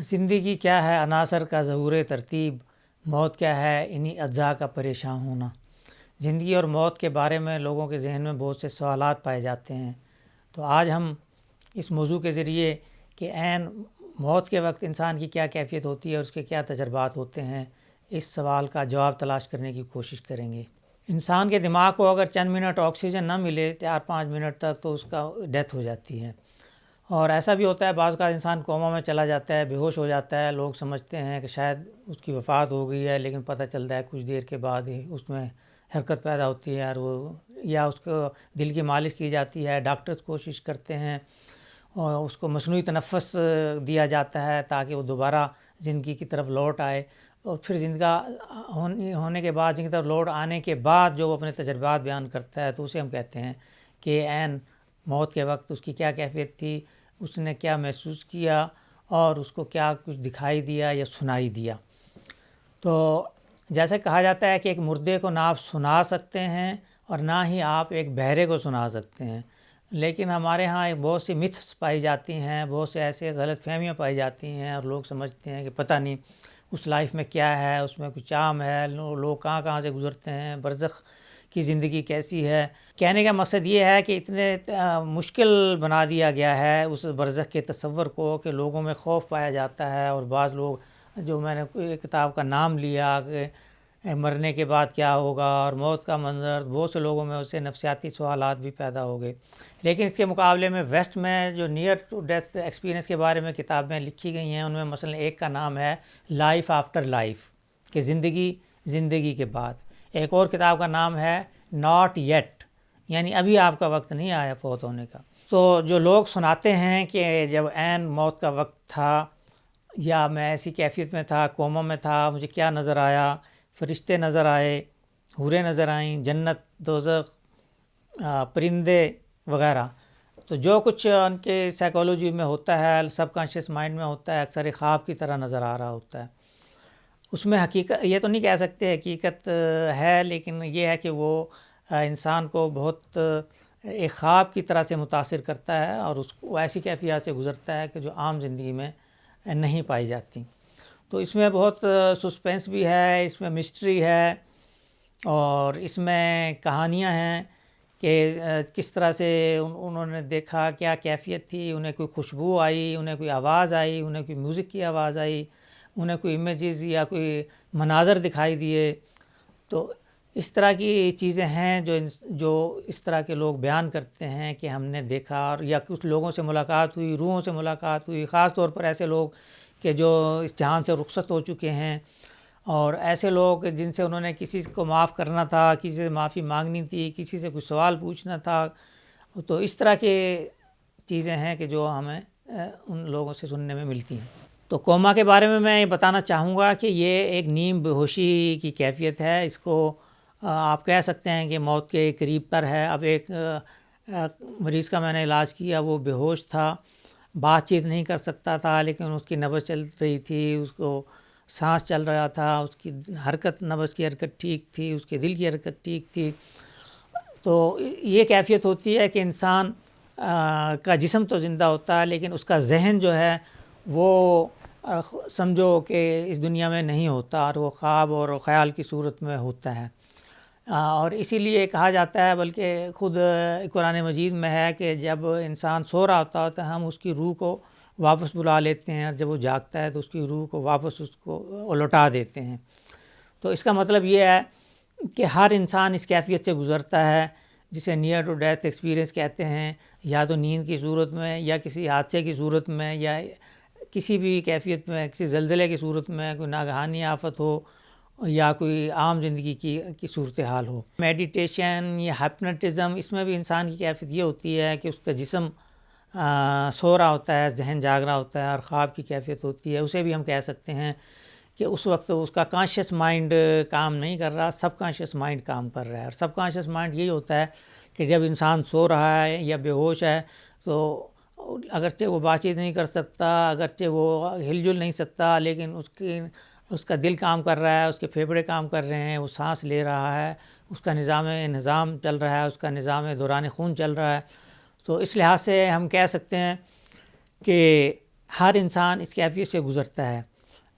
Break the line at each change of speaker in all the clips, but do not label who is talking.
زندگی کیا ہے عناصر کا ظہور ترتیب، موت کیا ہے انہی اجزاء کا پریشان ہونا۔ زندگی اور موت کے بارے میں لوگوں کے ذہن میں بہت سے سوالات پائے جاتے ہیں، تو آج ہم اس موضوع کے ذریعے کہ عین موت کے وقت انسان کی کیا کیفیت ہوتی ہے اور اس کے کیا تجربات ہوتے ہیں، اس سوال کا جواب تلاش کرنے کی کوشش کریں گے۔ انسان کے دماغ کو اگر چند منٹ آکسیجن نہ ملے 4-5 منٹ تک تو اس کا ڈیتھ ہو جاتی ہے، اور ایسا بھی ہوتا ہے بعض کا انسان کوما میں چلا جاتا ہے، بے ہوش ہو جاتا ہے، لوگ سمجھتے ہیں کہ شاید اس کی وفات ہو گئی ہے، لیکن پتہ چلتا ہے کچھ دیر کے بعد ہی اس میں حرکت پیدا ہوتی ہے، اور وہ یا اس کو دل کی مالش کی جاتی ہے، ڈاکٹرز کوشش کرتے ہیں اور اس کو مصنوعی تنفس دیا جاتا ہے تاکہ وہ دوبارہ زندگی کی طرف لوٹ آئے، اور پھر زندگی ہونے کے بعد زندگی کی طرف لوٹ آنے کے بعد جو وہ اپنے تجربات بیان کرتا ہے تو اسے ہم کہتے ہیں کہ عین موت کے وقت اس کی کیا کیفیت تھی، اس نے کیا محسوس کیا اور اس کو کیا کچھ دکھائی دیا یا سنائی دیا۔ تو جیسے کہا جاتا ہے کہ ایک مردے کو نہ آپ سنا سکتے ہیں اور نہ ہی آپ ایک بہرے کو سنا سکتے ہیں، لیکن ہمارے ہاں ایک بہت سی متھس پائی جاتی ہیں، بہت سے ایسے غلط فہمیاں پائی جاتی ہیں، اور لوگ سمجھتے ہیں کہ پتہ نہیں اس لائف میں کیا ہے، اس میں کچھ عام ہے، لوگ کہاں کہاں سے گزرتے ہیں، برزخ کی زندگی کیسی ہے۔ کہنے کا مقصد یہ ہے کہ اتنے مشکل بنا دیا گیا ہے اس برزخ کے تصور کو کہ لوگوں میں خوف پایا جاتا ہے، اور بعض لوگ جو میں نے کتاب کا نام لیا کہ مرنے کے بعد کیا ہوگا اور موت کا منظر، بہت سے لوگوں میں اسے نفسیاتی سوالات بھی پیدا ہو گئے۔ لیکن اس کے مقابلے میں ویسٹ میں جو نیئر ٹو ڈیتھ ایکسپیرینس کے بارے میں کتابیں لکھی گئی ہیں، ان میں مثلا ایک کا نام ہے لائف آفٹر لائف، کہ زندگی کے بعد۔ ایک اور کتاب کا نام ہے ناٹ یٹ، یعنی ابھی آپ کا وقت نہیں آیا فوت ہونے کا۔ تو جو لوگ سناتے ہیں کہ جب عین موت کا وقت تھا یا میں ایسی کیفیت میں تھا، کوما میں تھا، مجھے کیا نظر آیا، فرشتے نظر آئے، حوریں نظر آئیں، جنت، دوزخ، پرندے وغیرہ، تو جو کچھ ان کے سائیکالوجی میں ہوتا ہے، سب کانشیس مائنڈ میں ہوتا ہے، اکثر ایک خواب کی طرح نظر آ رہا ہوتا ہے۔ اس میں حقیقت یہ تو نہیں کہہ سکتے حقیقت ہے، لیکن یہ ہے کہ وہ انسان کو بہت ایک خواب کی طرح سے متاثر کرتا ہے، اور اس کو ایسی کیفیات سے گزرتا ہے کہ جو عام زندگی میں نہیں پائی جاتی۔ تو اس میں بہت سسپینس بھی ہے، اس میں مسٹری ہے، اور اس میں کہانیاں ہیں کہ کس طرح سے انہوں نے دیکھا، کیا کیفیت تھی، انہیں کوئی خوشبو آئی، انہیں کوئی آواز آئی، انہیں کوئی میوزک کی آواز آئی، انہیں کوئی امیجز یا کوئی مناظر دکھائی دیے۔ تو اس طرح کی چیزیں ہیں جو اس طرح کے لوگ بیان کرتے ہیں کہ ہم نے دیکھا، اور یا کچھ لوگوں سے ملاقات ہوئی، روحوں سے ملاقات ہوئی، خاص طور پر ایسے لوگ کہ جو اس جہان سے رخصت ہو چکے ہیں، اور ایسے لوگ جن سے انہوں نے کسی کو معاف کرنا تھا، کسی سے معافی مانگنی تھی، کسی سے کوئی سوال پوچھنا تھا۔ تو اس طرح کے چیزیں ہیں کہ جو ہمیں ان لوگوں سے سننے میں ملتی ہیں۔ تو کوما کے بارے میں یہ بتانا چاہوں گا کہ یہ ایک نیم بے ہوشی کی کیفیت ہے، اس کو آپ کہہ سکتے ہیں کہ موت کے قریب تر ہے۔ اب ایک مریض کا میں نے علاج کیا، وہ بے ہوش تھا، بات چیت نہیں کر سکتا تھا، لیکن اس کی نبض چل رہی تھی، اس کو سانس چل رہا تھا، اس کی حرکت، نبض کی حرکت ٹھیک تھی، اس کے دل کی حرکت ٹھیک تھی۔ تو یہ کیفیت ہوتی ہے کہ انسان کا جسم تو زندہ ہوتا ہے، لیکن اس کا ذہن جو ہے وہ سمجھو کہ اس دنیا میں نہیں ہوتا، اور وہ خواب اور خیال کی صورت میں ہوتا ہے۔ اور اسی لیے کہا جاتا ہے، بلکہ خود قرآن مجید میں ہے کہ جب انسان سو رہا ہوتا ہے تو ہم اس کی روح کو واپس بلا لیتے ہیں، اور جب وہ جاگتا ہے تو اس کی روح کو واپس اس کو لوٹا دیتے ہیں۔ تو اس کا مطلب یہ ہے کہ ہر انسان اس کیفیت سے گزرتا ہے جسے نیئر ٹو ڈیتھ ایکسپیرینس کہتے ہیں، یا تو نیند کی صورت میں، یا کسی حادثے کی صورت میں، یا کسی بھی کیفیت میں، کسی زلزلے کی صورت میں، کوئی ناگہانی آفت ہو، یا کوئی عام زندگی کی صورتحال ہو۔ میڈیٹیشن یا ہپنوٹزم، اس میں بھی انسان کی کیفیت یہ ہوتی ہے کہ اس کا جسم سو رہا ہوتا ہے، ذہن جاگ رہا ہوتا ہے، اور خواب کی کیفیت ہوتی ہے۔ اسے بھی ہم کہہ سکتے ہیں کہ اس وقت اس کا کانشیس مائنڈ کام نہیں کر رہا، سب کانشیس مائنڈ کام کر رہا ہے۔ اور سب کانشیس مائنڈ یہی ہوتا ہے کہ جب انسان سو رہا ہے یا بے ہوش ہے تو اگرچہ وہ بات چیت نہیں کر سکتا، اگرچہ وہ ہل جل نہیں سکتا، لیکن اس کا دل کام کر رہا ہے، اس کے پھیپھڑے کام کر رہے ہیں، وہ سانس لے رہا ہے، اس کا نظام چل رہا ہے، اس کا نظام دوران خون چل رہا ہے۔ تو اس لحاظ سے ہم کہہ سکتے ہیں کہ ہر انسان اس کیفیت سے گزرتا ہے،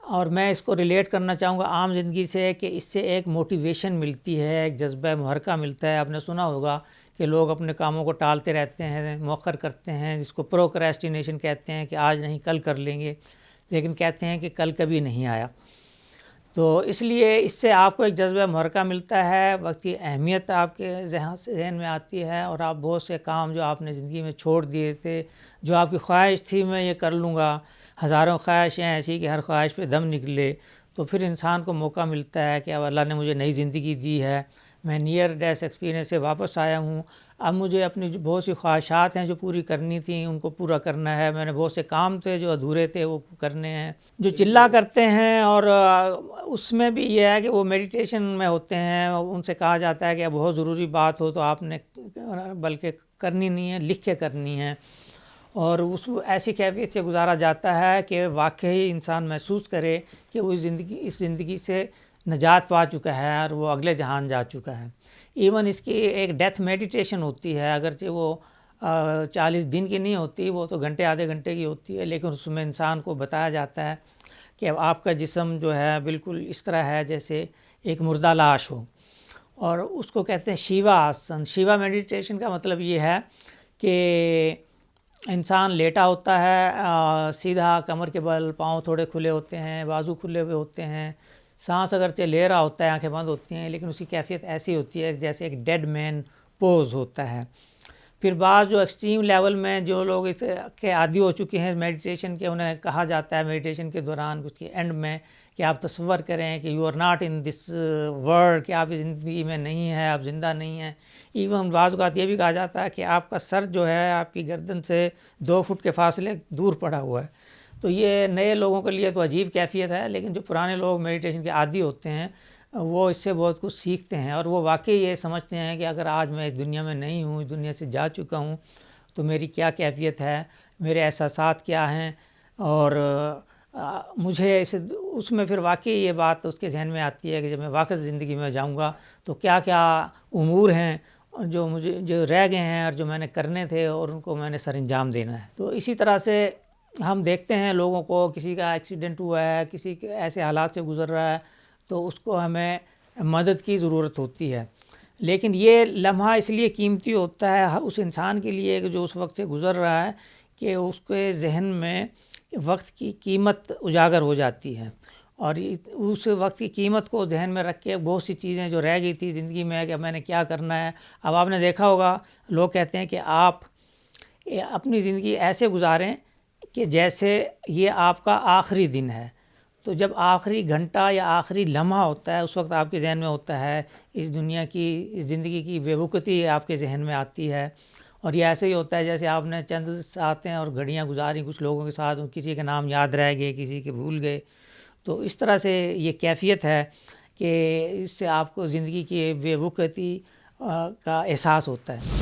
اور میں اس کو ریلیٹ کرنا چاہوں گا عام زندگی سے کہ اس سے ایک موٹیویشن ملتی ہے، ایک جذبہ محرکہ ملتا ہے۔ آپ نے سنا ہوگا کہ لوگ اپنے کاموں کو ٹالتے رہتے ہیں، مؤخر کرتے ہیں، جس کو پروکریسٹینیشن کہتے ہیں، کہ آج نہیں کل کر لیں گے، لیکن کہتے ہیں کہ کل کبھی نہیں آیا۔ تو اس لیے اس سے آپ کو ایک جذبہ محرکہ ملتا ہے، وقت کی اہمیت آپ کے ذہن میں آتی ہے، اور آپ بہت سے کام جو آپ نے زندگی میں چھوڑ دیے تھے، جو آپ کی خواہش تھی میں یہ کر لوں گا، ہزاروں خواہشیں ایسی کہ ہر خواہش پہ دم نکلے، تو پھر انسان کو موقع ملتا ہے کہ اب اللہ نے مجھے نئی زندگی دی ہے، میں نیئر ڈیتھ ایکسپیرینس سے واپس آیا ہوں، اب مجھے اپنی جو بہت سی خواہشات ہیں جو پوری کرنی تھیں ان کو پورا کرنا ہے، میں نے بہت سے کام تھے جو ادھورے تھے وہ کرنے ہیں۔ جو چلا کرتے ہیں اور اس میں بھی یہ ہے کہ وہ میڈیٹیشن میں ہوتے ہیں، ان سے کہا جاتا ہے کہ بہت ضروری بات ہو تو آپ نے بلکہ کرنی نہیں ہے، لکھ کے کرنی ہے، اور اس ایسی کیفیت سے گزارا جاتا ہے کہ واقعی انسان محسوس کرے کہ وہ اس زندگی سے نجات پا چکا ہے اور وہ اگلے جہان جا چکا ہے۔ ایون اس کی ایک ڈیتھ میڈیٹیشن ہوتی ہے، اگرچہ وہ 40 دن کی نہیں ہوتی، وہ تو گھنٹے آدھے گھنٹے کی ہوتی ہے، لیکن اس میں انسان کو بتایا جاتا ہے کہ اب آپ کا جسم جو ہے بالکل اس طرح ہے جیسے ایک مردہ لاش ہو، اور اس کو کہتے ہیں شیوا آسن۔ شیوا میڈیٹیشن کا مطلب یہ ہے کہ انسان لیٹا ہوتا ہے، سیدھا کمر کے بل، پاؤں تھوڑے کھلے ہوتے ہیں، بازو کھلے ہوئے ہوتے ہیں، سانس اگرچہ لے رہا ہوتا ہے، آنکھیں بند ہوتی ہیں، لیکن اس کی کیفیت ایسی ہوتی ہے جیسے ایک ڈیڈ مین پوز ہوتا ہے۔ پھر بعض جو ایکسٹریم لیول میں جو لوگ اس کے عادی ہو چکے ہیں میڈیٹیشن کے، انہیں کہا جاتا ہے میڈیٹیشن کے دوران اس کے اینڈ میں کہ آپ تصور کریں کہ you are not in this world, کہ آپ اس زندگی میں نہیں ہیں، آپ زندہ نہیں ہیں۔ ایون بعض اوقات یہ بھی کہا جاتا ہے کہ آپ کا سر جو ہے آپ کی گردن سے 2 فٹ کے فاصلے دور پڑا ہوا ہے۔ تو یہ نئے لوگوں کے لیے تو عجیب کیفیت ہے، لیکن جو پرانے لوگ میڈیٹیشن کے عادی ہوتے ہیں وہ اس سے بہت کچھ سیکھتے ہیں، اور وہ واقعی یہ سمجھتے ہیں کہ اگر آج میں اس دنیا میں نہیں ہوں، اس دنیا سے جا چکا ہوں، تو میری کیا کیفیت ہے، میرے احساسات کیا ہیں، اور مجھے اس میں پھر واقعی یہ بات اس کے ذہن میں آتی ہے کہ جب میں واپس زندگی میں جاؤں گا تو کیا کیا امور ہیں جو مجھے جو رہ گئے ہیں اور جو میں نے کرنے تھے، اور ان کو میں نے سر انجام دینا ہے۔ تو اسی طرح سے ہم دیکھتے ہیں لوگوں کو، کسی کا ایکسیڈنٹ ہوا ہے، کسی کے ایسے حالات سے گزر رہا ہے، تو اس کو ہمیں مدد کی ضرورت ہوتی ہے، لیکن یہ لمحہ اس لیے قیمتی ہوتا ہے اس انسان کے لیے کہ جو اس وقت سے گزر رہا ہے، کہ اس کے ذہن میں وقت کی قیمت اجاگر ہو جاتی ہے، اور اس وقت کی قیمت کو ذہن میں رکھ کے بہت سی چیزیں جو رہ گئی تھی زندگی میں کہ میں نے کیا کرنا ہے۔ اب آپ نے دیکھا ہوگا لوگ کہتے ہیں کہ آپ اپنی زندگی ایسے گزاریں کہ جیسے یہ آپ کا آخری دن ہے، تو جب آخری گھنٹہ یا آخری لمحہ ہوتا ہے اس وقت آپ کے ذہن میں ہوتا ہے اس دنیا کی، اس زندگی کی بے وقتی آپ کے ذہن میں آتی ہے، اور یہ ایسے ہی ہوتا ہے جیسے آپ نے چند ساعتیں اور گھڑیاں گزاری کچھ لوگوں کے ساتھ، کسی کے نام یاد رہ گئے، کسی کے بھول گئے، تو اس طرح سے یہ کیفیت ہے کہ اس سے آپ کو زندگی کی بے وقتی کا احساس ہوتا ہے۔